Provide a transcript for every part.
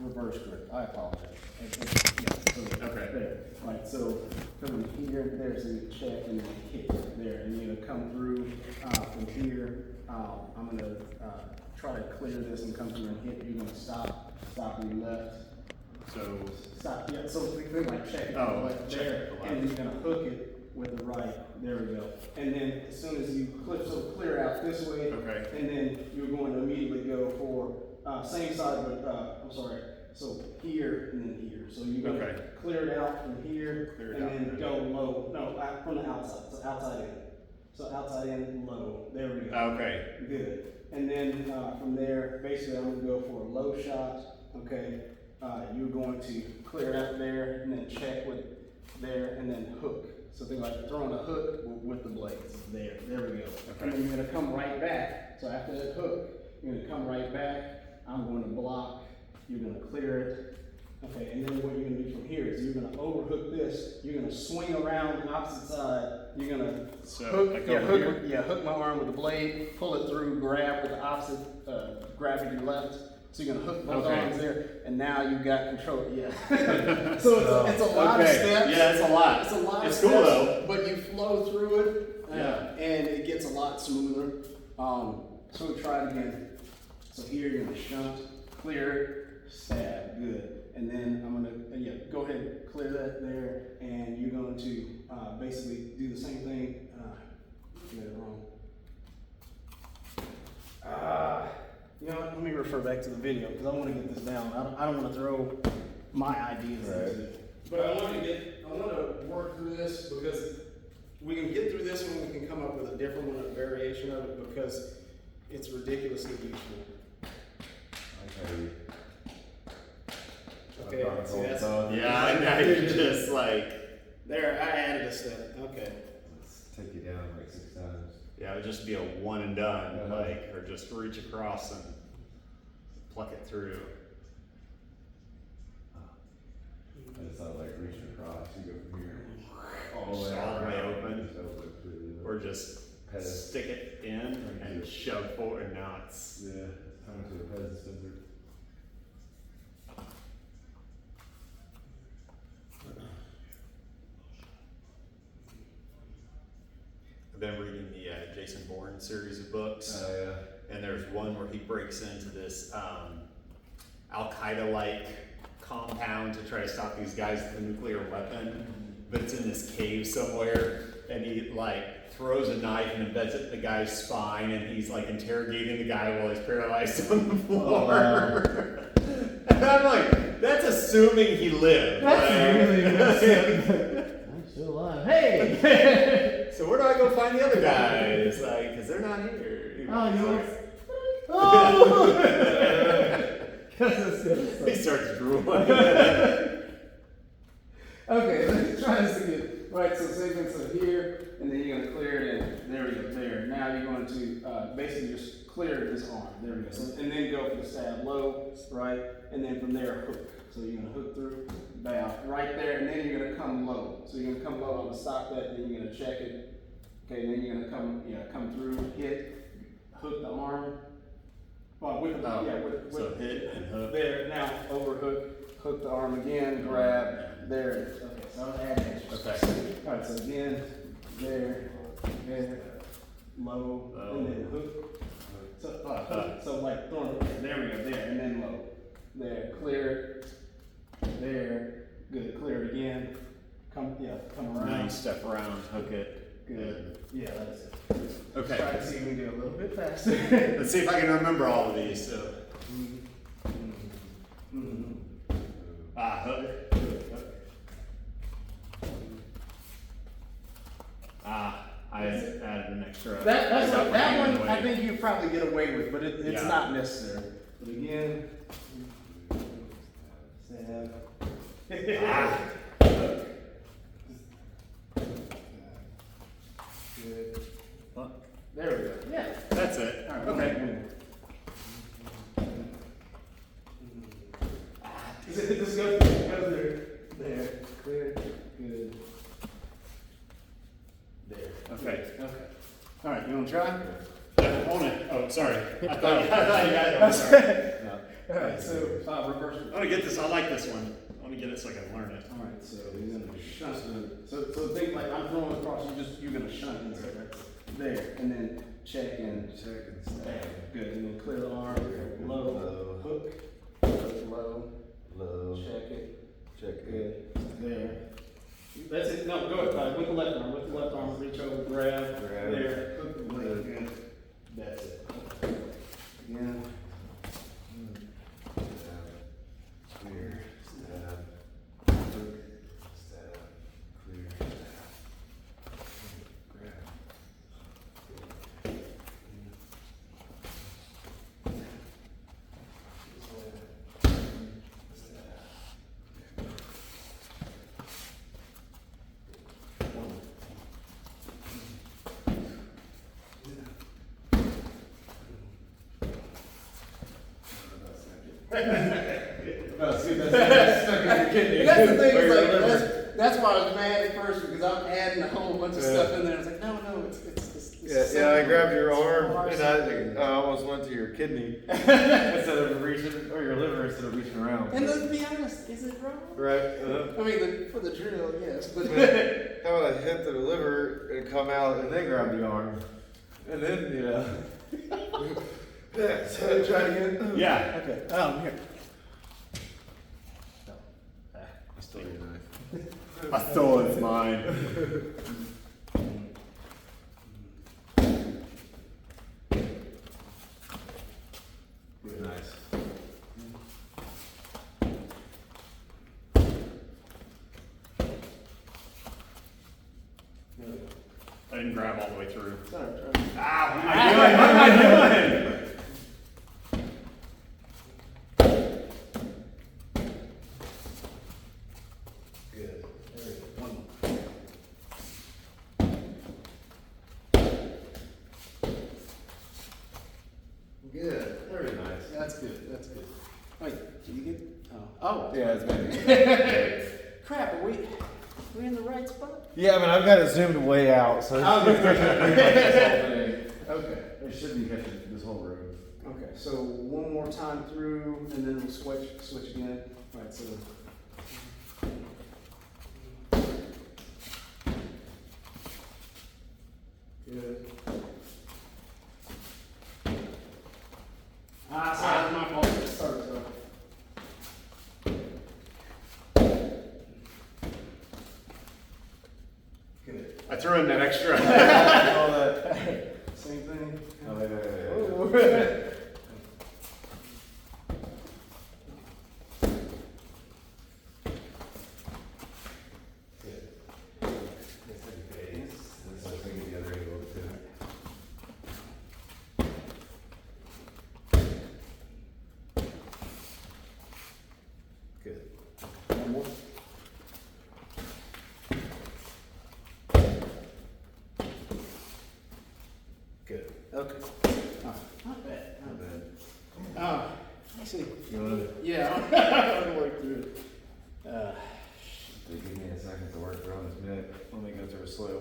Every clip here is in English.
reverse grip. I apologize. Okay. There. Right. So from here, there's a check and then hit there, and you're gonna come through from here. I'm gonna try to clear this and come through and hit. You're gonna stop on your left. So Stop. Yeah. So we like check it. Oh, Like check there, the left. and you're gonna hook it with the right. There we go. And then as soon as you clear out this way. Okay. And then you're going to immediately go for same side, but I'm sorry. So here and then here. So you're gonna Okay. clear it out from here Clear it and out then from go low. No, from the outside. So outside in. So outside in, low. There we go. Okay. Good. And then from there, basically, I'm gonna go for a low shot. Okay. You're going to clear it out there and then check with there and then hook. So think like throwing a hook with the blades. There we go. Okay. And then you're gonna come right back. So after that hook, you're gonna come right back. I'm going to block. You're gonna clear it. Okay, and then what you're gonna do from here is you're gonna overhook this. You're gonna swing around the opposite side. You're gonna hook my arm with the blade, pull it through, grab with the opposite, grab with your left. So you're gonna hook both arms there, and now you've got control. Yeah. So it's a lot of steps. Yeah, it's a lot. It's a lot It's of cool steps, though. but you flow through it, Yeah. and it gets a lot smoother. So try it again. So here you're gonna shunt, clear it, stab, good. And then I'm gonna, go ahead and clear that there, and you're going to basically do the same thing. Get it wrong. You know what, let me refer back to the video, because I want to get this down. I don't want to throw my ideas into it. But I want to work through this, because we can get through this one, we can come up with a different one, a variation of it, because it's ridiculously useful. Okay, see that's, Yeah, I know. You're just like, there, I added a step, okay. Let's take you down like 6 times. yeah, it would just be a one and done, like, or just reach across and pluck it through. And it's not like reaching across, you go from here All the way open, Just open through the- or just stick it in and shove forward. Now it's Yeah, it's time to a peasant dispenser. I've been reading the Jason Bourne series of books, Oh, yeah. and there's one where he breaks into this Al Qaeda-like compound to try to stop these guys with a nuclear weapon, but it's in this cave somewhere, and he like throws a knife and embeds it in the guy's spine, and he's like interrogating the guy while he's paralyzed on the floor. Wow. And I'm like, that's assuming he lived. I'm still alive. Hey! So where do I go find the other guys? Like, because they're not here. You know, Oh, you it's like- he starts drooling. Okay, let's try this again. Right, so same thing, so here, and then you're gonna clear it in. There we go, there. Now you're going to basically just clear this arm. There we go. So, and then go for the stab low, right? And then from there, hook. So you're gonna hook through, bow, right there, and then you're gonna come low. So you're gonna come low, I'm gonna stop that, then you're gonna check it. Okay, then you're gonna come through, hit, hook the arm. Well, with the, So hit and hook. there, now overhook, hook the arm again, grab, there it is. Okay, so I'll add extra. Okay. Alright, so again, there, low, and then hook. So, hook, so like throwing, there we go, there, and then low. There, clear it, there, good, clear it again. Come around. Now you step around, hook it. Good, yeah, that's it. Okay. Try to see if we can do a little bit faster. Let's see if I can remember all of these. So, hook. I added an extra. That one I think you probably get away with, but it's Yeah. not necessary. But again, stab. Good. There we go. Yeah. That's it. All right. Okay. Just go there. There. Clear. Good. There. Okay. Okay. All right. You want to try? On it. Oh, sorry. I thought you had it. I'm sorry. No. Alright, so, reverse. I wanna get this, I like this one. I wanna get it so I can learn it. Alright, so you're gonna shunt, so think like I'm throwing across, you're gonna shunt inside there, and then check and stab. Good, and then clear the arm, low, hook, low, check it, good, there. That's it, no, go ahead, with the left arm, reach over, grab, there, hook the blade, good. That's it. Again. Clear, stab, hook, stab, clear, stab, grab. See, that's stuck in your kidney. And that's the thing, is like, that's why I was mad at first, because I'm adding a whole bunch of stuff in there. I was like, no, it's Yeah, I grabbed your hard arm and surgery. I almost went to your kidney instead of reaching, or your liver instead of reaching around. And let's be honest, is it wrong? Right. I mean, for the drill, yes, but. How would I hit the liver and come out and then grab the arm? And then, you know. Yeah, so try again. Yeah. Okay, here. I stole your knife. I stole it, it's mine. Nice. I didn't grab all the way through. Sorry. Ah, what am I doing? Good. There we go. One more. Good. Very nice. That's good. That's good. Wait, did you get? Oh. Yeah, it's maybe. Crap, are we in the right spot? Yeah, but I've got it zoomed way out, so it's pretty much this whole thing. Okay. It should be catching this whole room. Okay, so one more time through, and then we'll switch again. All right, so. Good. Sorry, my fault. Sorry. Good. I threw in that extra. All that. Same thing. Oh, wait. Oh. Good. One more. Good. Okay. Not bad. Not bad. Actually, You wanna yeah, I'm gonna work through it. give me a second to work around this minute? Let me go through it slow.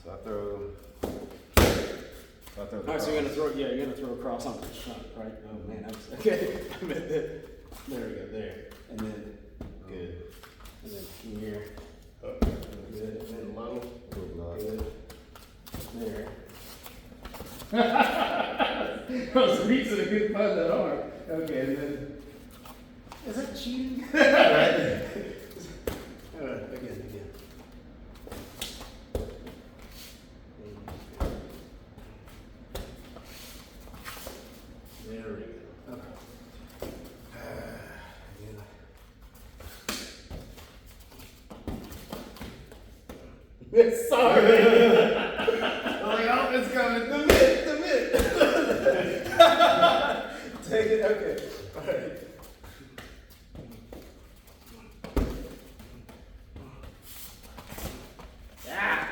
So I throw. All right, so you're gonna throw across on the shunt, right? Oh man, that was okay. I meant that. There we go, there, and then good, and then here, good, and then low, good, there. I was reaching a good pun that arm. Okay, and then is that cheating? Again. There we go. Okay. Sorry. I'm like, oh, it's coming. The mid. Take it. Okay. All right. Ah.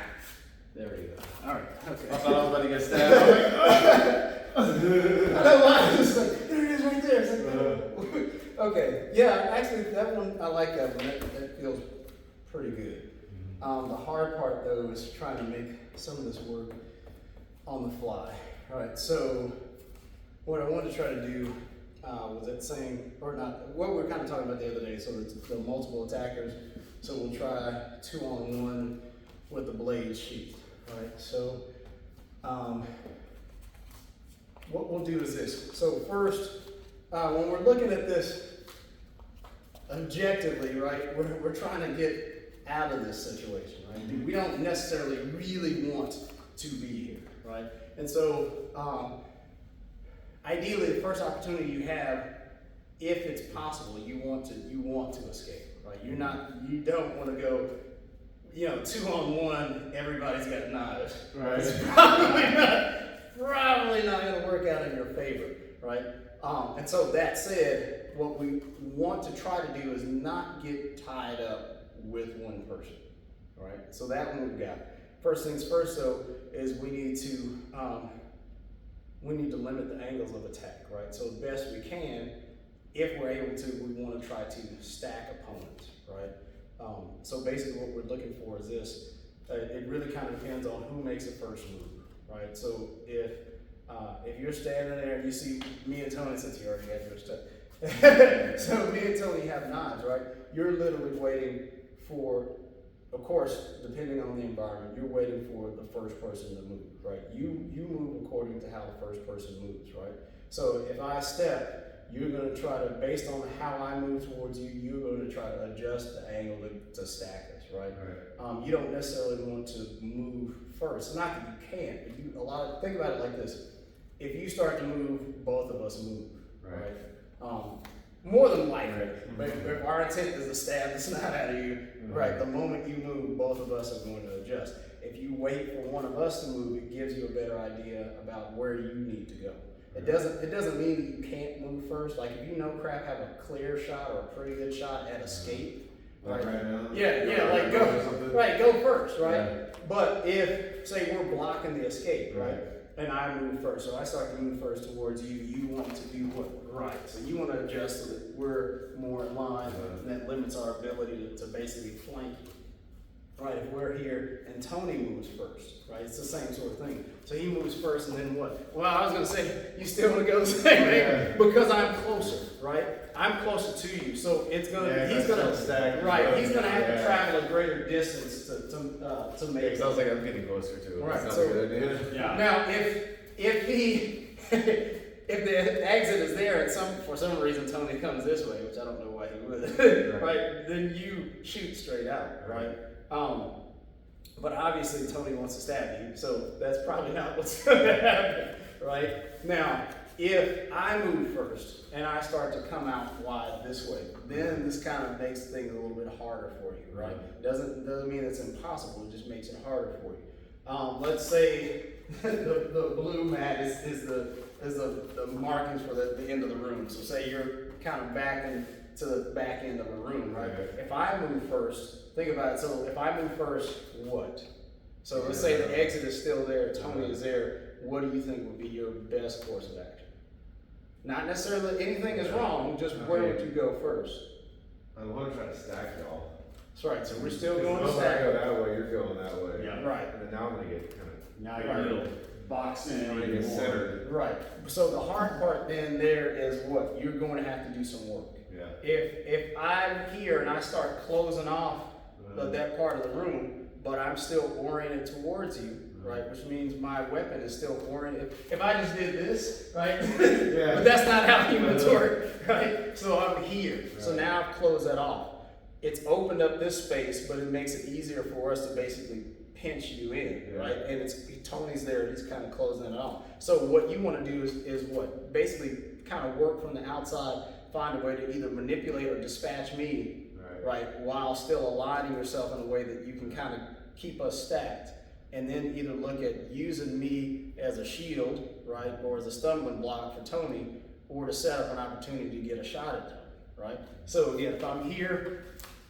There we go. All right. Okay. I thought I was about to get stabbed. I know why. I was like, there it is right there. It's like, okay. Yeah, actually, that one, I like that one. That feels pretty good. The hard part, though, is trying to make some of this work on the fly. All right, so what I want to try to do was it saying, or not, what we were kind of talking about the other day, so it's the multiple attackers. So we'll try 2-on-1 with the blade sheath, right? So what we'll do is this. So first, when we're looking at this objectively, right, we're trying to get out of this situation, right? We don't necessarily really want to be here, right? And so ideally, the first opportunity you have, if it's possible, you want to escape, right? You don't want to go, 2-on-1, everybody's got knives. Right. It's probably not going to work out in your favor, right? And so that said, what we want to try to do is not get tied up with one person, right? So that one we've got. First things first, though, is we need to limit the angles of attack, right? So the best we can, if we're able to, we want to try to stack opponents, right? So basically what we're looking for is this. It really kind of depends on who makes the first move, right? So if you're standing there and you see me and Tony, since you already had your stuff, so me and Tony have knives, right? You're literally waiting for, of course, depending on the environment, you're waiting for the first person to move, right? You move according to how the first person moves, right? So if I step, you're going to try to, based on how I move towards you, you're going to try to adjust the angle to stack us, right? You don't necessarily want to move first. Not that you can't, but think about it like this. If you start to move, both of us move, right? More than likely, but if our intent is to stab the snot out of you, right, the moment you move, both of us are going to adjust. If you wait for one of us to move, it gives you a better idea about where you need to go. It doesn't mean that you can't move first. Like if crap have a clear shot or a pretty good shot at escape, Like right now? Like go first, right? Yeah. But if, say we're blocking the escape, right? And I move first, so I start to move first towards you, you want to do what? Right. So you want to adjust so that we're more in line, and that limits our ability to basically flank you. Right, if we're here and Tony moves first, right? It's the same sort of thing. So he moves first and then what? Well, I was gonna say, you still wanna go the same way because I'm closer, right? I'm closer to you. So it's gonna, he's gonna have to travel a greater distance to make it. It sounds like I'm getting closer to it. Right, That's so- not a good idea. Yeah. Now, if the exit is there and for some reason Tony comes this way, which I don't know why he would, right? Then you shoot straight out, right? But obviously Tony wants to stab you, so that's probably not what's going to happen, right? Now, if I move first and I start to come out wide this way, then this kind of makes things a little bit harder for you, right? Doesn't mean it's impossible, it just makes it harder for you. Let's say the blue mat is the markings for the end of the room. So say you're kind of backing to the back end of a room, right? If I move first, think about it. So if I move first, what? So let's say the exit is still there, Tony is there. What do you think would be your best course of action? Not necessarily that anything is wrong, just where would you go first? I want to try to stack y'all. That's right, so we're still Because going to if I go stack. that way, you're going that way. Yeah. Right. And then now I'm going to get kind Now you're boxing of in more. centered. Right. So the hard part then there is what? You're going to have to do some work. Yeah. If I'm here and I start closing off that part of the room, but I'm still oriented towards you, right? Which means my weapon is still oriented. If I just did this, right? Yeah. But that's not how humans work, right? So I'm here. So Right. now I've closed that off. It's opened up this space, but it makes it easier for us to basically pinch you in, Yeah. right? And Tony's there, he's kind of closing it off. So what you want to do is what? Basically kind of work from the outside, find a way to either manipulate or dispatch me, right, while still aligning yourself in a way that you can kind of keep us stacked. And then either look at using me as a shield, right, or as a stumbling block for Tony, or to set up an opportunity to get a shot at Tony, right? So again, if I'm here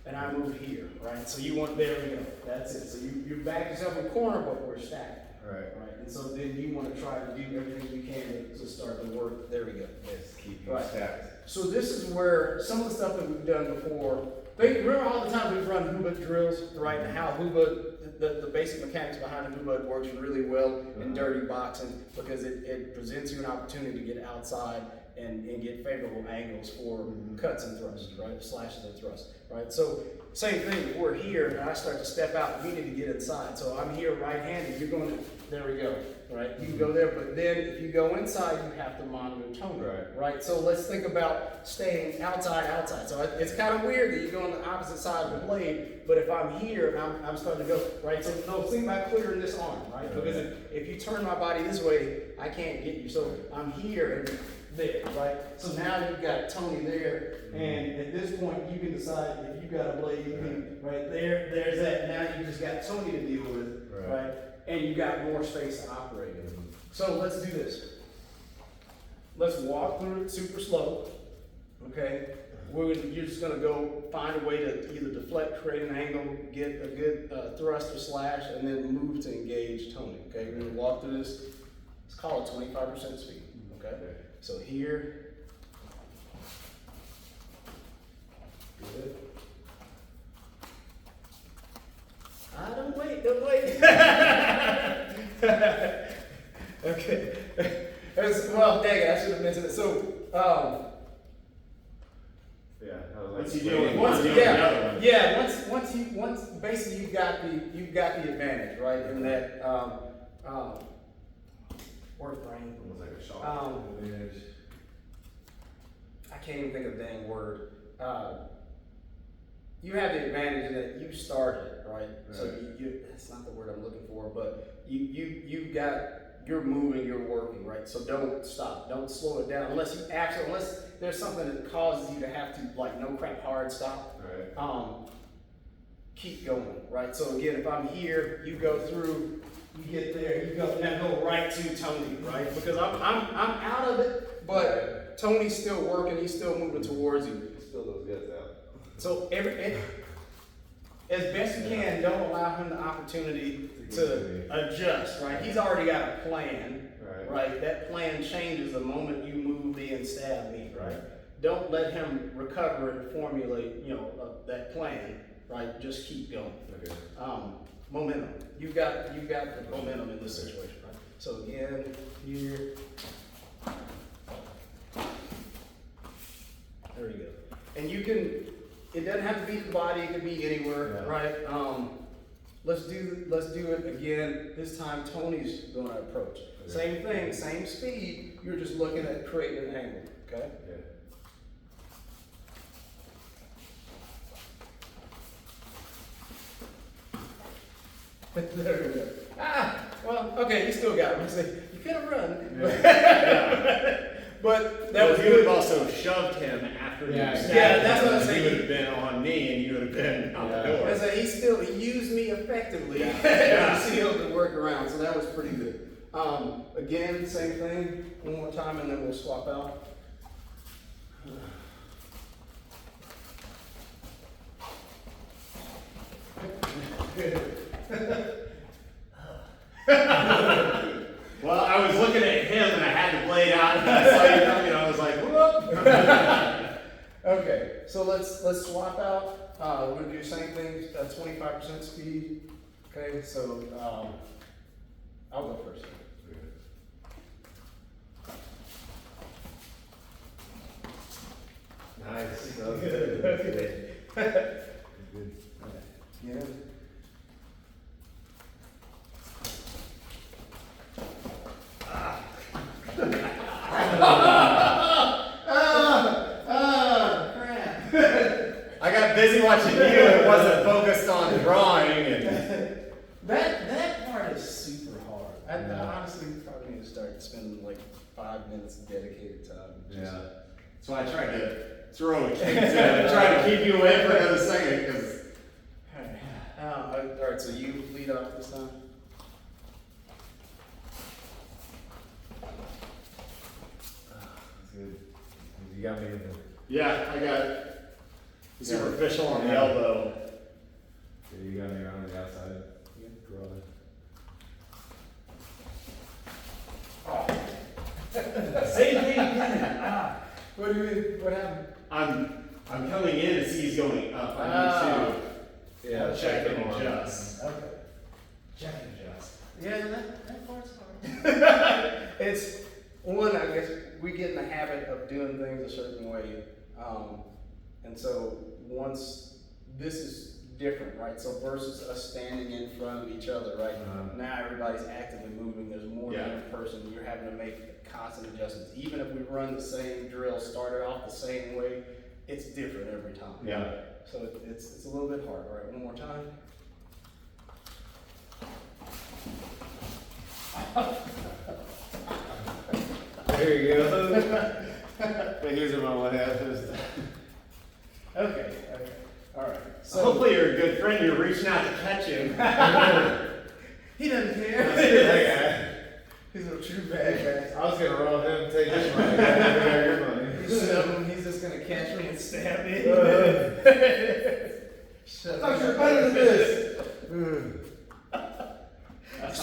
and I move here, right, so you want, there we go, that's it. So you back yourself in the corner, but we're stacked, Right. right? And so then you want to try to do everything you can to start to work, there we go. Yes, keep you Right. stacked. So this is where some of the stuff that we've done before, remember all the time we've run Hubud drills, right? And how Hubud, the basic mechanics behind Hubud works really well in dirty boxing because it presents you an opportunity to get outside and get favorable angles for cuts and thrusts, right? Slashes and thrusts, right? So same thing, if we're here and I start to step out, we need to get inside. So I'm here right-handed, you're going to, there we go, right? You can go there, but then if you go inside, you have to monitor toning, right? So let's think about staying outside. So it's kind of weird that you go on the opposite side of the blade, but if I'm here and I'm starting to go, right? So no, think about clearing this arm, right? Because if you turn my body this way, I can't get you. So I'm here and there, right? So now you've got Tony there, and at this point you can decide if you got a blade, you can, right there, there's that. Now you just got Tony to deal with, right? And you got more space to operate in. So let's do this. Let's walk through it super slow, okay? You're just gonna go find a way to either deflect, create an angle, get a good thrust or slash, and then move to engage Tony, okay? We're gonna walk through this, let's call it 25% speed, okay? So here, good. Don't wait. Okay. Well, dang it, I should have mentioned it. So, Yeah, I was like, What's he doing? once basically you've got the advantage, right? In that word brain. Almost like a shot. I can't even think of the dang word. You have the advantage that you started, right? So you that's not the word I'm looking for, but you're moving, you're working, right? So don't stop, don't slow it down unless there's something that causes you to have to like no crap hard stop. Keep going, right? So again, if I'm here, you go through, you get there, you go now go right to Tony, right? Because I'm out of it, but Tony's still working, he's still moving towards you. Still those guts out. So as best you can, don't allow him the opportunity to adjust, right? He's already got a plan, right? That plan changes the moment you move me and stab me, right? Don't let him recover and formulate, that plan, right? Just keep going. Okay. Momentum. You've got the momentum in this situation, right? So again, here. There you go. And you can. It doesn't have to be the body, it can be anywhere, right? Let's do it again. This time Tony's gonna approach. Same thing, same speed, you're just looking at creating an angle, okay? There we go. Well, okay, you still got it. You could have run. But that was you good. would have also shoved him after you stabbed him. That's what I'm saying. He would have been on me, and you would have been out the door. I said he used me effectively to seal the work around, so that was pretty good. Again, same thing, one more time, and then we'll swap out. Well, I was looking at him, and I had the blade out, and I saw you coming, and I was like, whoop! Okay, so let's swap out. We're gonna do the same thing, 25% speed. Okay, so I'll go first. Nice. Good. Good. Yeah. I got busy watching you and wasn't focused on drawing. And That part is super hard. I honestly probably need to start spending like 5 minutes of dedicated time. So I tried to throw a kick to try to keep you away for another second, because. All right, so you lead off this time. That's good. You got me in the. Yeah, I got superficial on the elbow. Yeah, you got me around the outside. Same thing again. What do you mean? What happened? I'm coming in and see he's going up. I need to check and adjust. Okay. Check and adjust. Yeah, that part's hard. It's one, I guess, we get in the habit of doing things a certain way. And so once, this is different, right? So versus us standing in front of each other, right? Now everybody's actively moving, there's more than one person, you're having to make constant adjustments. Even if we run the same drill, started off the same way, it's different every time. Yeah. So it's a little bit hard. All right, one more time. There you go. Here's my one half. Okay, all right. So hopefully you're a good friend, you're reaching out to catch him. He doesn't care. He's He's a true bad I was gonna roll him, take his money. Your money. guy. He's stubborn, he's just gonna catch me and stab me. Shut I thought you were up. better than this. I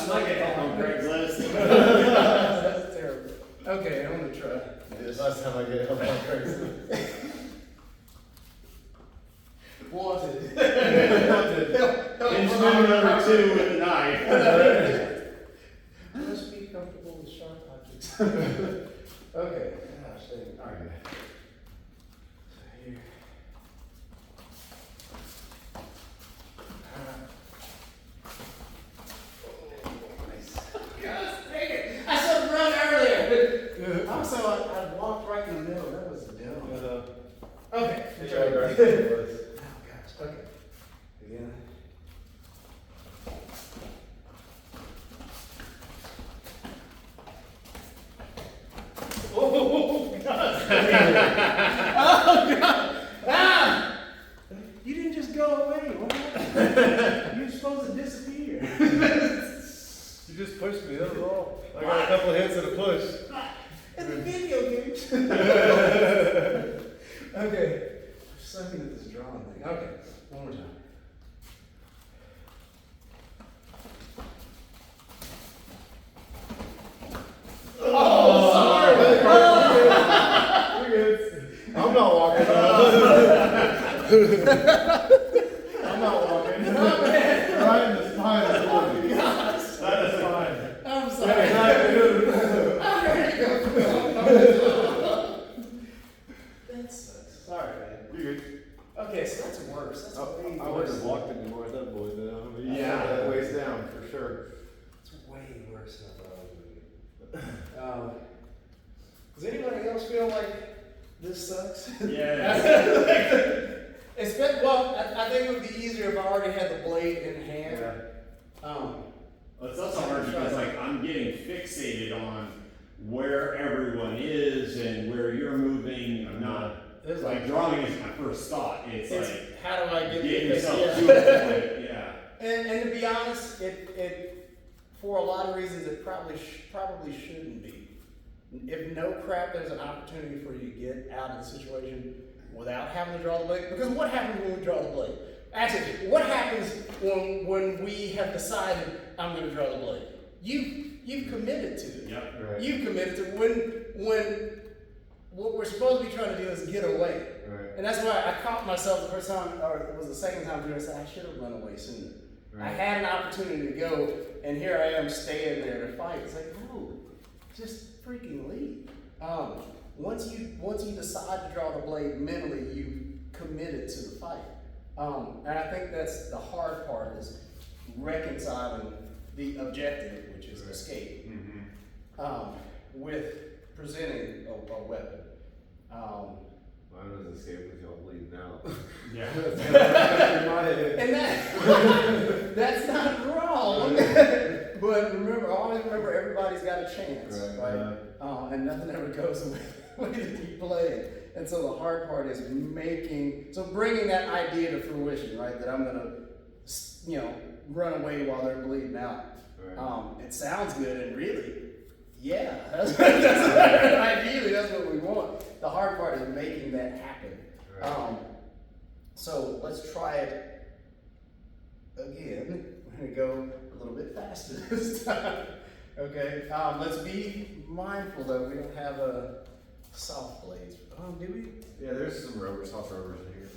might get help on Craigslist. That's terrible. Okay, I'm gonna try. This last time I get help on Craigslist. Wanted. Instrument number 2 with a knife. Must be comfortable with sharp objects. Okay. Gosh, dang. All right. So here. Gosh, dang it. I should have run earlier. Also, I walked right in the middle. That was dumb. Okay. Oh, gosh. Okay. Again. Oh, God. Oh, God. Ah! You didn't just go away. What happened? You're supposed to disappear. You just pushed me, that was all. I got a couple hits and a push. It's a video game. Okay. I'm sucking at this drawing thing. Okay. One more time. Oh, sorry. You're good. I'm not walking. I'm not walking. Right in the spine is walking. That is fine. I'm sorry. That sucks. Sorry, man. You're good. Okay, so that's worse. That's way I worse. wouldn't have walked anymore at that point though. Yeah. That waist down for sure. It's way worse than I thought it would be. Does anybody else feel like this sucks? Yeah. It's been, well, I think it would be easier if I already had the blade in hand. Well, it's also hard because like I'm getting fixated on where everyone is and where you're moving. I'm not It's like like, drawing is my first thought. It's it's like how do I get get this? yourself Yeah. to a point. Yeah. And to be honest, it for a lot of reasons it probably shouldn't be. If no crap, there's an opportunity for you to get out of the situation without having to draw the blade. Because what happens when we draw the blade? Actually, what happens when we have decided I'm going to draw the blade? You've committed to it. Yep. Right. You've committed to it. When what we're supposed to be trying to do is get away. Right. And that's why I caught myself the first time, or it was the second time doing this. I should have run away sooner. I Right. had an opportunity to go, and here I am staying there to fight. It's like, no, just freaking leave. Once you decide to draw the blade mentally, you committed to the fight. And I think that's the hard part is reconciling the objective, which is escape, Mm-hmm. with presenting a weapon. Mine was escape with y'all bleeding out. Yeah. In my head. And that's not wrong. But always remember, everybody's got a chance, right? And nothing ever goes away to keep playing. And so the hard part is bringing that idea to fruition, right? That I'm gonna, run away while they're bleeding out. Right. It sounds good, and really, yeah, ideally that's what we want. The hard part is making that happen. Right. So let's try it again. We're gonna go a little bit faster this time. Okay. Let's be mindful though. We don't have soft blades. Do we? Yeah, there's some soft rubbers in here.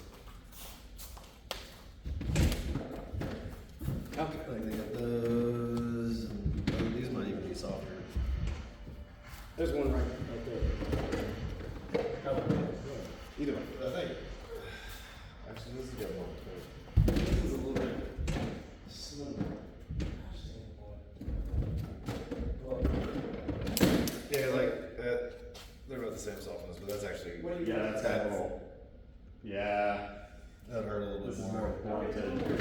Okay. Like they got those. These might even be softer. There's one right there. I think, actually, this is a good one. This is a little bit slimmer. Yeah, like, they're about the same softness, but that's actually, What do you? Yeah, that's That's- cool. Yeah, that hurt a little this bit is more. more pointed.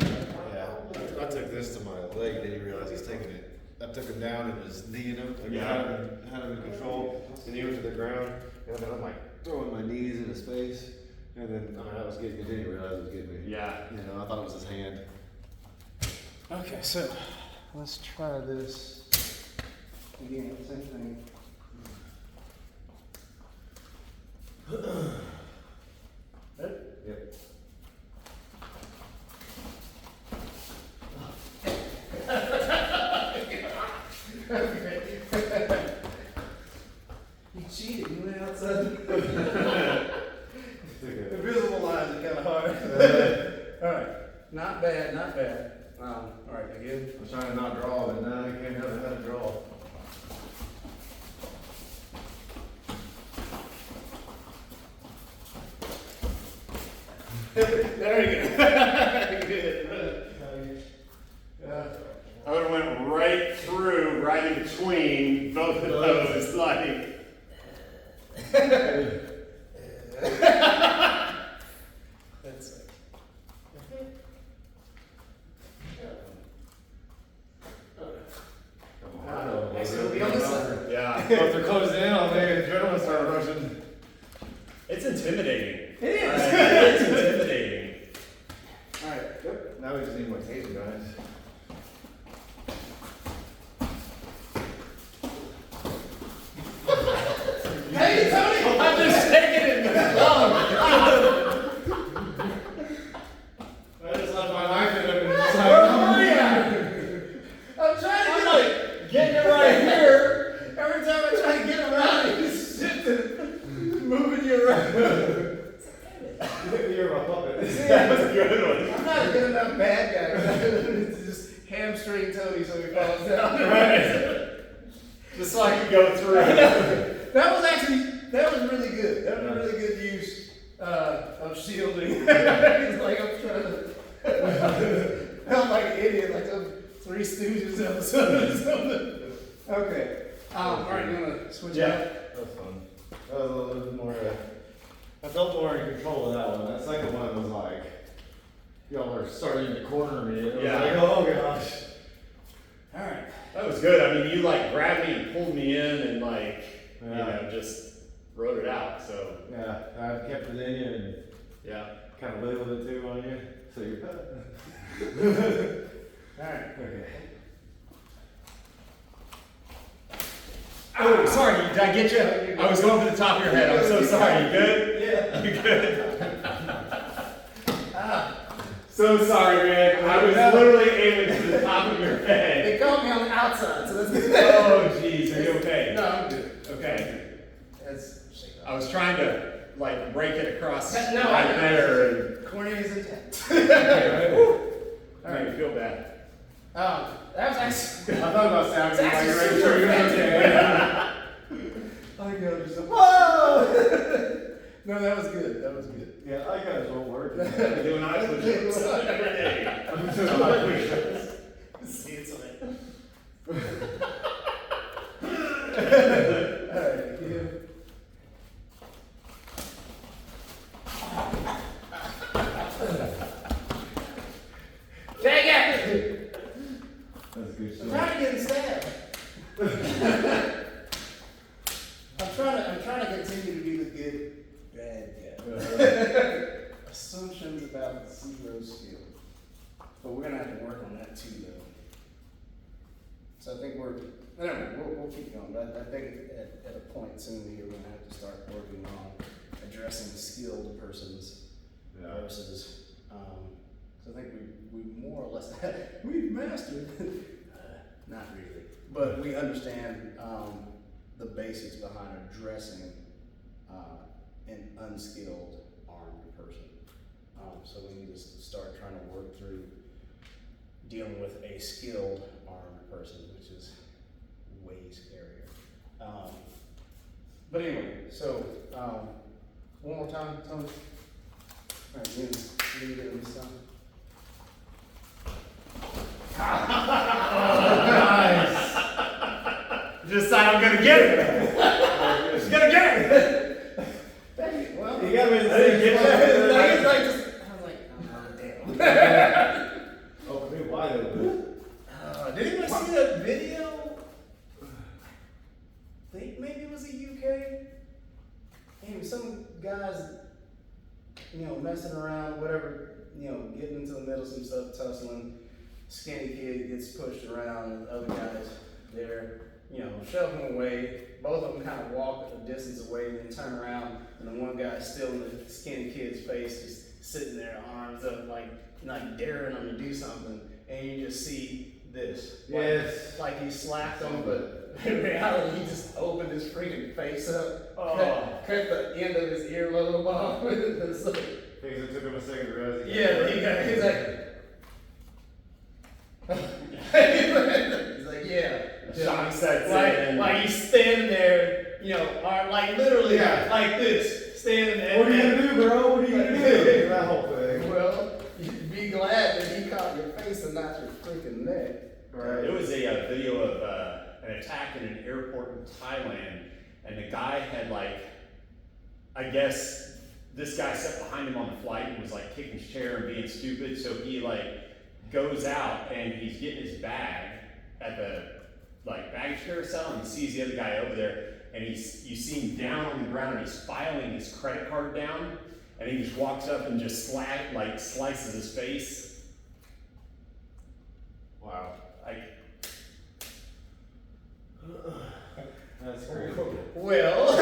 Yeah, I took this to my leg and didn't realize he's taking it. I took him down and was kneeing him, like Yeah. had him in control, and he went to the ground, and then I'm like throwing my knees in his face, and then I was getting me, didn't realize it was getting me. Yeah. You know, I thought it was his hand. Okay, so let's try this again. Same thing. Yep. You cheated. You went outside. Okay. Invisible lines are kind of hard. All right, not bad, not bad. All right, again. I was trying to not draw, but now I can't help how to draw. There you go. Good. I would have went right through, right in between both of those, like. That's it. Come Next it'll be on this side. Yeah. If they're closing in on me, adrenaline started rushing. It's intimidating. It is. It's intimidating. All right. Yep. Now we just need more taser, guys. Hey, Tony! I'm just taking it long. I just left my knife in him. Where are you? I'm trying to get Getting it right here. Every time I try to get around, he's shifting, moving you around. You're my puppet. That was a good one. I'm not a good enough bad guy. It's just hamstring Tony so he falls down. Right. Just so I can go through. That was really good. That was a really good use of shielding. It's like I'm trying to. Felt like an idiot, like some Three Stooges episode or something. Okay. All right, you wanna switch Yeah. That was fun. That was a little bit more, I felt more in control of that one. That second one was like, y'all were starting to corner me. It was Yeah. like, oh gosh. All right. That was good. I mean, you like grabbed me and pulled me in and like, you Yeah. know, just wrote it out. So Yeah, I kept it in you and yeah. kind of labeled it too on you. So you're All right. okay. Oh, sorry. Did I get you? I was going for the top of your head. I'm so sorry. You good? Yeah. You good? Ah, So sorry, man. I was literally aiming to the top of your head. they caught me on the outside, so that's good. Oh, jeez. Are you okay? No, I'm good. Okay. That's I was trying to like break it across No, right I- there. Cornea's intact. All right, feel bad. That was actually. I thought about sounding It's like you're ready actually to super okay. I go just whoa. No, that was good. That was good. Yeah, I guys won't work. I'm doing eye push-ups every day. I'm doing eye push-ups. See, it's on it. All right, yeah. Dang it! That's good I'm shit. trying to get stabbed. I'm trying to continue to be the good bad guy. Assumptions about zero skill. But we're gonna have to work on that too, though. So I think we'll keep going, but I think at a point soon in the year, we're gonna have to start working on addressing skilled persons versus, so I think we more or less, we've mastered, not really, but we understand, the basics behind addressing, an unskilled armed person. So we need to start trying to work through dealing with a skilled armed person, which is way scarier. But anyway, so, one more time, Tony. Yeah, leave it and stuff. Just decide I'm gonna get it. Just gonna get it. Well, You got me the I didn't same get spot. like, it's like just, I was like, oh damn. Oh, me wide open. Did anybody see that video? I think maybe it was a UK. Maybe some guys, messing around, whatever, getting into the middle of some stuff, tussling. Skinny kid gets pushed around, and the other guys there, shove him away. Both of them kind of walk a distance away and then turn around, and the one guy's still in the skinny kid's face, just sitting there, arms up, like daring him to do something. And you just see this. Yes. Like he slapped him, but in reality, he just opened his freaking face up, cut the end of his earlobe off. It's like, Things it took him a second to realize. he's like, yeah. Shock sets in. Like he's standing there, or like literally like this, standing there. What are you gonna do, bro? What are you gonna do? That whole thing. Well, you'd be glad that he caught your face and not your freaking neck. Right. There was a video of an attack in an airport in Thailand, and the guy had I guess this guy sat behind him on the flight and was kicking his chair and being stupid. So he goes out and he's getting his bag at the baggage carousel, and he sees the other guy over there, and you see him down on the ground and he's filing his credit card down, and he just walks up and just slices his face. Wow. That's crazy. Well,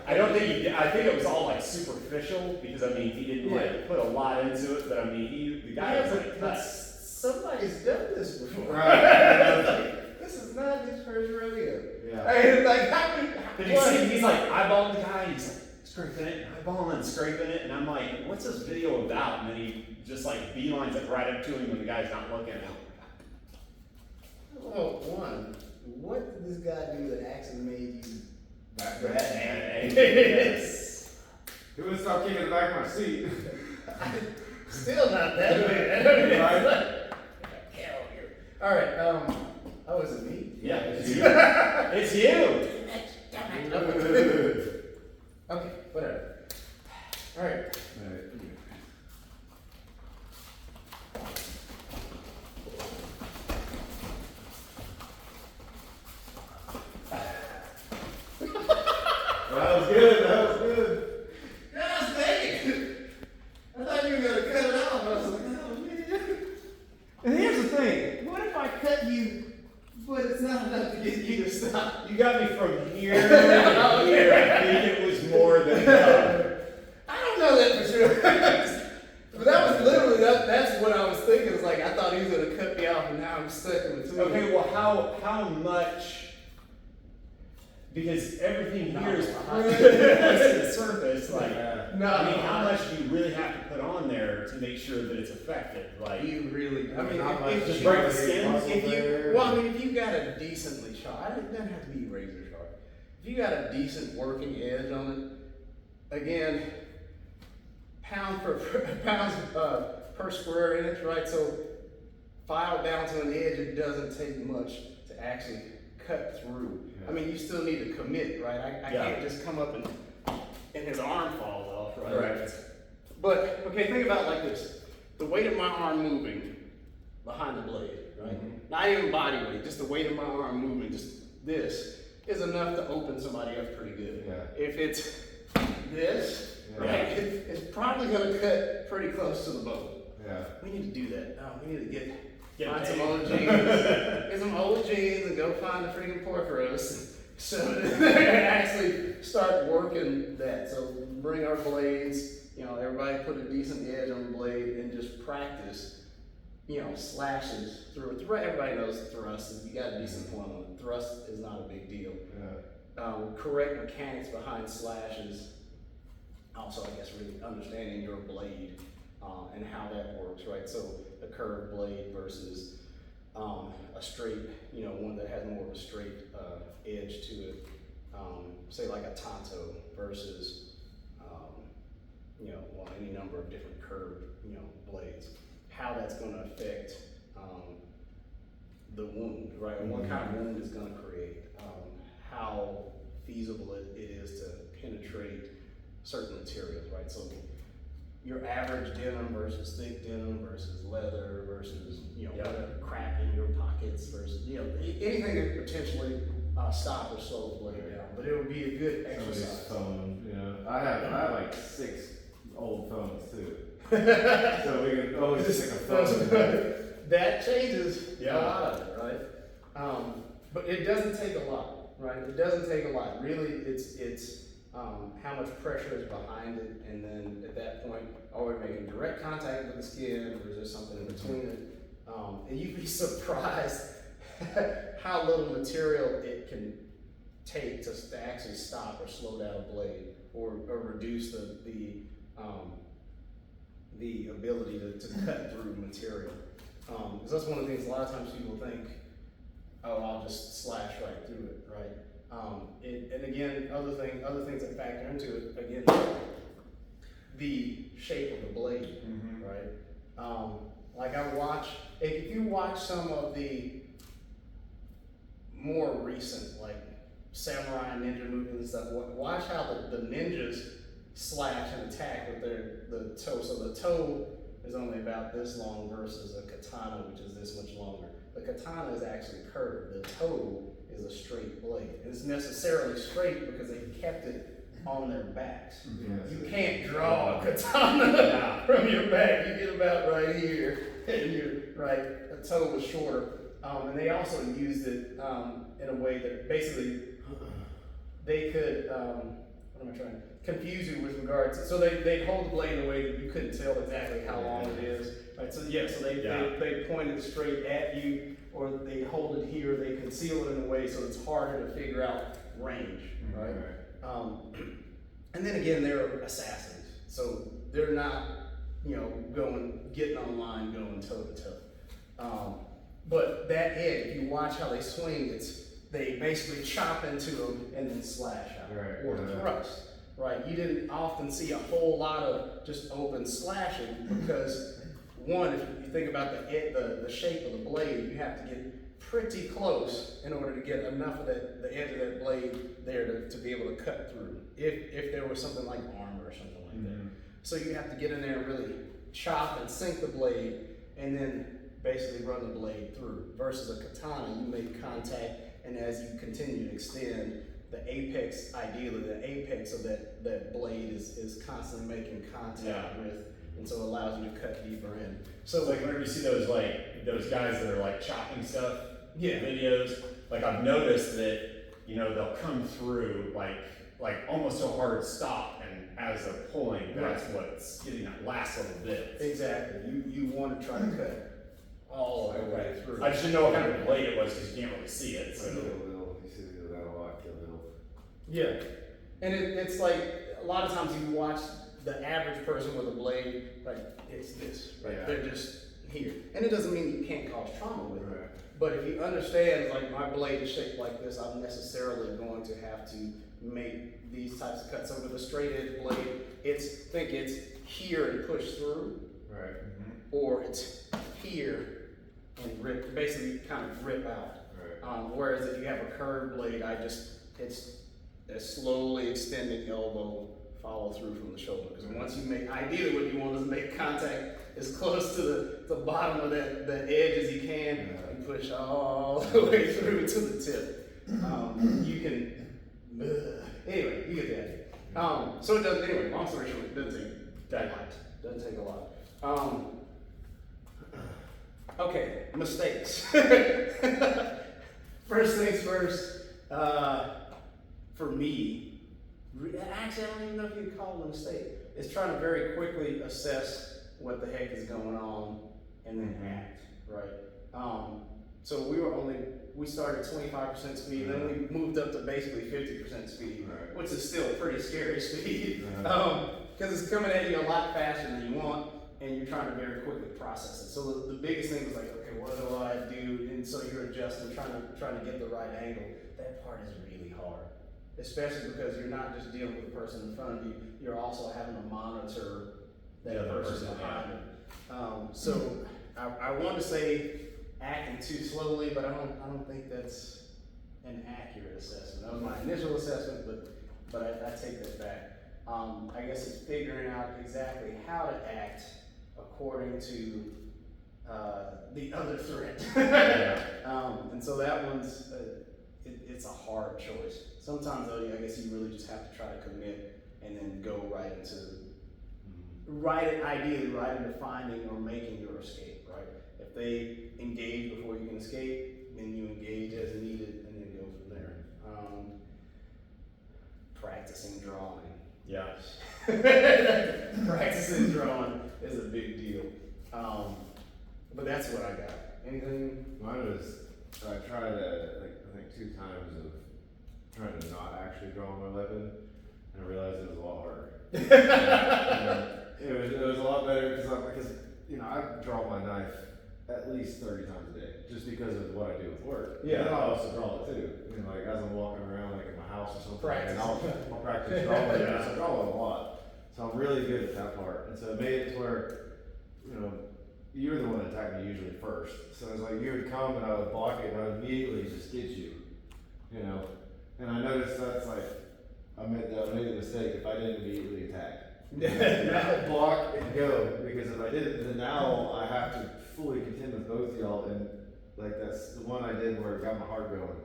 I don't think he did. I think it was all superficial, because he didn't put a lot into it, but the guy was but somebody's done this before. Right. This is not his first rodeo. Yeah. How many? Did you see? He's eyeballing the guy. He's scraping it, eyeballing and scraping it, and I'm like, what's this video about? And then he just beelines it right up to him when the guy's not looking. Well, one, what did this guy do that actually made you Bad. Yes. He wouldn't stop kicking the back of my seat. Still not that bad. Right. Hell here. All right. Oh, is it me? Yeah, it's you. It's you. Okay, whatever. All right. That was good. That was good. Gosh dang it! I thought you were gonna cut it off. I was like, oh man. And here's the thing: what if I cut you, but it's not enough to get you to stop? You got me from here to here. I think it was more than enough. I don't know that for sure. But that was literally that's what I was thinking. It's like I thought he was gonna cut me off, and now I'm stuck in between. Okay, well, how much? Because everything here is close to the surface. How much do you really have to put on there to make sure that it's effective? You really? I mean, Not much. if Just you, break the skin? if you got a decently sharp, it doesn't have to be razor sharp. If you got a decent working edge on it, again, pounds per square inch, right? So file down to an edge, it doesn't take much to actually cut through. Yeah. I mean, you still need to commit, right? I can't just come up and his arm falls off, right? Correct. But, okay, think about it like this. The weight of my arm moving behind the blade, right? Mhm. Not even body weight, just the weight of my arm moving, just this, is enough to open somebody up pretty good. Yeah. If it's this, Yeah. right, it's probably gonna cut pretty close to the bone. Yeah. We need to do that. We need to find paid. some old jeans, get some old jeans and go find the freaking pork roast. So actually start working that. So bring our blades, everybody put a decent edge on the blade and just practice, slashes through it. Everybody knows thrust. If you got a decent point on it, thrust is not a big deal. Yeah. Correct mechanics behind slashes. Also, I guess really understanding your blade and how that works, right? So a curved blade versus a straight, one that has more of a straight edge to it. Say like a Tonto versus, well, any number of different curved, blades, how that's gonna affect, the wound, right? And what kind of wound it's gonna create, how feasible it is to penetrate certain materials, right? So your average denim versus thick denim versus leather versus, whatever, crap in your pockets versus, anything that could potentially stop or slow the blade down. But it would be a good Somebody's exercise. phone, I have like 6 old phones too. So we can always just take a phone. That changes a Yeah. lot of it, right? But it doesn't take a lot, right? It doesn't take a lot. Really, it's how much pressure is behind it, and then at that point, are we making direct contact with the skin, or is there something in between it? And you'd be surprised how little material it can take to actually stop or slow down a blade, or reduce the ability to cut through material. Because that's one of the things a lot of times people think, oh, I'll just slash right through it, right? And again, other things that factor into it, again, the shape of the blade, right? Like if you watch some of the more recent, like samurai and ninja movies and stuff, watch how the ninjas slash and attack with the toe. So the toe is only about this long versus a katana, which is this much longer. The katana is actually curved. The toe is a straight blade. It's necessarily straight because they kept it on their backs. You can't draw a katana from your back. You get about right here, and the toe was shorter. And they also used it in a way that basically they could, confuse you with regards to, so they'd hold the blade in a way that you couldn't tell exactly how long it is. Right, so they pointed straight at you, or they hold it here, they conceal it in a way so it's harder to figure out range, right? And then again, they're assassins, so they're not, getting online, going toe to toe. But that edge, if you watch how they swing, they basically chop into them and then slash out, or thrust. Right, you didn't often see a whole lot of just open slashing because, one, if you think about the shape of the blade, you have to get pretty close in order to get enough of the edge of that blade there to be able to cut through. If there was something like armor or something like that, so you have to get in there and really chop and sink the blade, and then basically run the blade through. Versus a katana, you make contact, and as you continue to extend, the apex of that blade is constantly making contact with, and so it allows you to cut deeper in. So like whenever you see those guys that are like chopping stuff, videos, like I've noticed that, they'll come through like almost a hard stop, and as they're pulling, that's what's getting that last little bit. Exactly. You want to try to cut all the way through. I just didn't know what kind of blade it was because you can't really see it. So. You see that a lot, Kill Bill. Yeah, and it's like a lot of times you watch the average person with a blade, like it's this, right? Yeah. They're just here, and it doesn't mean you can't cause trauma with it. Right. But if you understand, like my blade is shaped like this, I'm necessarily going to have to make these types of cuts. So with a straight edge blade, it's here and push through, Right. or it's here and basically kind of rip out. Right. Whereas if you have a curved blade, it's a slowly extending elbow follow through from the shoulder. Because once ideally what you want is make contact as close to the bottom of the edge as you can, and push all the way through to the tip. You can, anyway, you get that. So it does, anyway, long story short, it doesn't take that much. Doesn't take a lot. Okay, mistakes. First things first, for me, actually I don't even know if you'd call it a mistake. It's trying to very quickly assess what the heck is going on and then act, right? So we started 25% speed, then we moved up to basically 50% speed, which is still pretty scary speed. Because it's coming at you a lot faster than you want, and you're trying to very quickly process it. So the biggest thing was like, okay, what do I do? And so you're adjusting, trying to get the right angle. That part is really hard. especially because you're not just dealing with the person in front of you, you're also having to monitor The that other person person, behind them. So I want to say acting too slowly, but I don't think that's an accurate assessment. That was my initial assessment, but I take that back. I guess it's figuring out exactly how to act according to the other threat. And so that one's it's a hard choice. Sometimes though, I guess you really just have to try to commit and then go right into ideally right into finding or making your escape. Right? If they engage before you can escape, then you engage as needed and then go from there. Practicing drawing. Yeah. Practicing drawing is a big deal. But that's what I got. Anything? Mine was, I tried I think 2 times of trying to not actually draw my weapon, and I realized it was a lot harder. It was a lot better because you know, I draw my knife at least 30 times a day just because of what I do with work. Yeah. And I also draw it too. You know, like as I'm walking around like in my house or something, Practice. and I'll practice drawing. Yeah. I draw a lot, so I'm really good at that part. And so it made it to where, you know, you're the one that attacked me usually first. So it's like you would come and I would block it and I would immediately just get you. You know, and I noticed that's like I made a mistake if I didn't immediately attack. Block and go, because if I didn't, then now I have to fully contend with both y'all, and like that's the one I did where it got my heart going.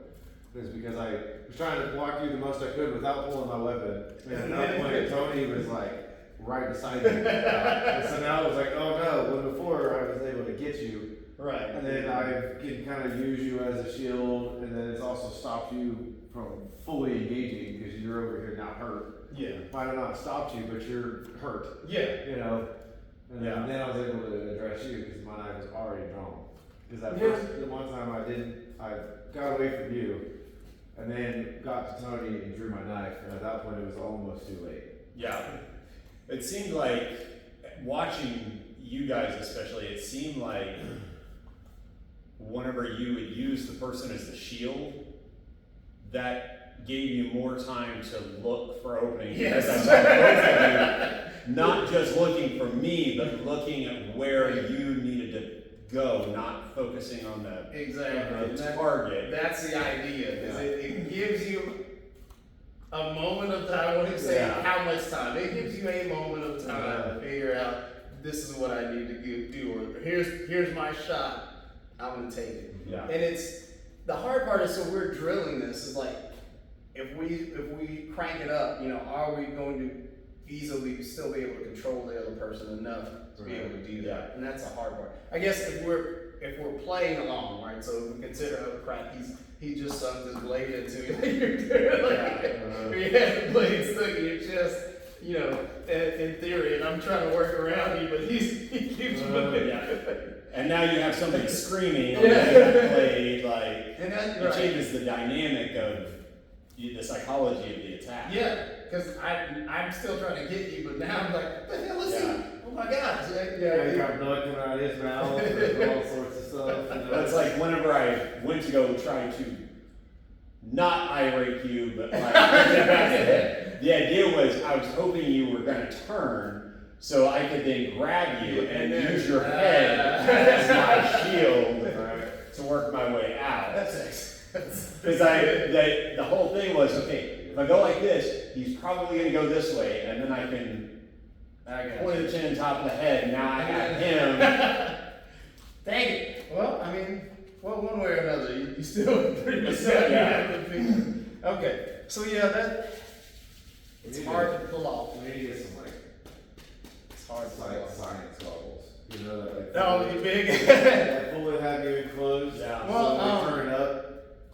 It was because I was trying to block you the most I could without pulling my weapon, and at that point Tony was like right beside me. And so now it was like, oh no, when before I was able to get you, Right. and then I can kind of use you as a shield, and then it's also stopped you from fully engaging because you're over here now hurt. Yeah. Might have not stopped you, but you're hurt. Yeah. You know, and Yeah. then I was able to address you because my knife was already drawn. Because that Yeah. first, the one time I got away from you, and then got to Tony and drew my knife, and at that point it was almost too late. Yeah. It seemed like, watching you guys especially, it seemed like whenever you would use the person as the shield, that gave you more time to look for openings. Yes. Because I saw both of you, not just looking for me, but looking at where you needed to go, not focusing on the Exactly. target. That's the idea. Is Yeah. it gives you a moment of time. I won't even say Yeah. how much time. It gives you a moment of time Yeah. to figure out this is what I need to do, or here's my shot. I'm gonna take it. Yeah. And it's the hard part is, so we're drilling this is like, if we crank it up, you know, are we going to easily still be able to control the other person enough to be able to do that? And that's the hard part. I guess if we're playing along, right? So if we consider, oh crap, he just sunk his blade into you. You're doing like, you have the blade stuck in your chest, you know, in theory, and I'm trying to work around you, but he keeps moving. Yeah. And now you have somebody screaming on Yeah. the blade, like, And that's it right. changes the dynamic of the psychology of the attack. Yeah, because I'm still trying to get you, but now I'm like, what the hell is Yeah. he? Oh my gosh. Yeah, he got blood coming out of his mouth and all sorts of stuff. You know? That's like whenever I went to go try to not irate you, but like, the idea was I was hoping you were going to turn so I could then grab you and then- use your head as my shield Right. to work my way out. That's Because the whole thing was, okay, if I go like this, he's probably going to go this way, and then I can point the chin on top of the head, and now I have him. Dang it. Well, I mean, one way or another, you still pretty much have Yeah. the thing. Okay, so yeah, it's We need hard to- to pull off. We need to get some like It's hard to pull off. science goggles. You know that like. Oh, you big? Like fully have you enclosed. Yeah. Well, so we turn it up.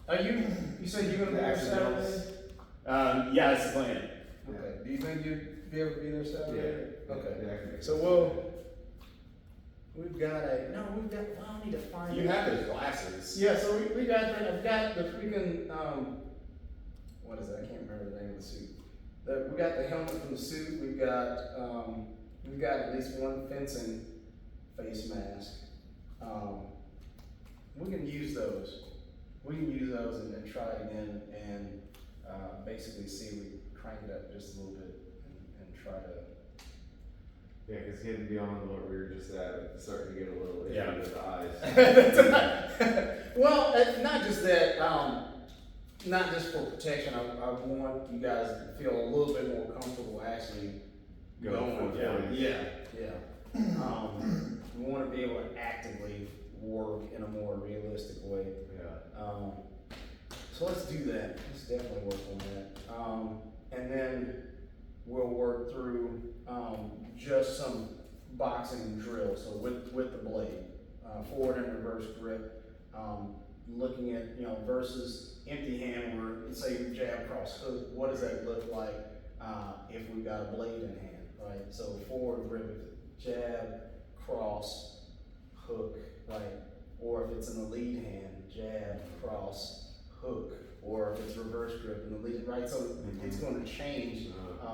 Are you said you're gonna be The there Saturday? accidentals. Yeah, that's the plan. Okay. Do you think you'd be able to be there Saturday? Okay. Yeah, I can make So sense. we've got well, I need to find You it. have those glasses. Yeah, so we got I've got the freaking what is it? I can't remember the name of the suit. We got the helmet from the suit, we've got at least one fencing face mask. We can use those. We can use those and try again, and basically see if we crank it up just a little bit and try to. Yeah, cause getting beyond what we were just at, it's starting to get a little Yeah. itchy with the eyes. Well, not just that, not just for protection, I want you guys to feel a little bit more comfortable actually going. full force. Yeah. We wanna be able to actively work in a more realistic way. Yeah. So let's do that, let's definitely work on that. And then we'll work through, just some boxing drills, so with the blade, forward and reverse grip, looking at, versus empty hand, where, let's say you jab, cross, hook, what does that look like, if we've got a blade in hand, right? So forward grip, jab, cross, hook, right? Or if it's in the lead hand, jab, cross, hook, or if it's reverse grip in the lead, right? So it's gonna change,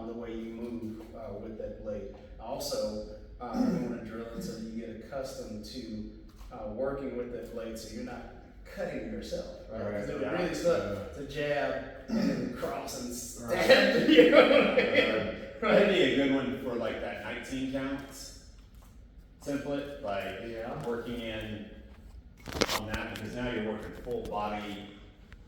the way you move, with that blade. Also, you wanna drill it so you get accustomed to, working with that blade, so you're not cutting yourself, right? Because it would Yeah. really suck to jab and then cross and stab, you know what I mean? That'd be a good one for like that 19 counts template, like Yeah. working in on that, because now you're working full body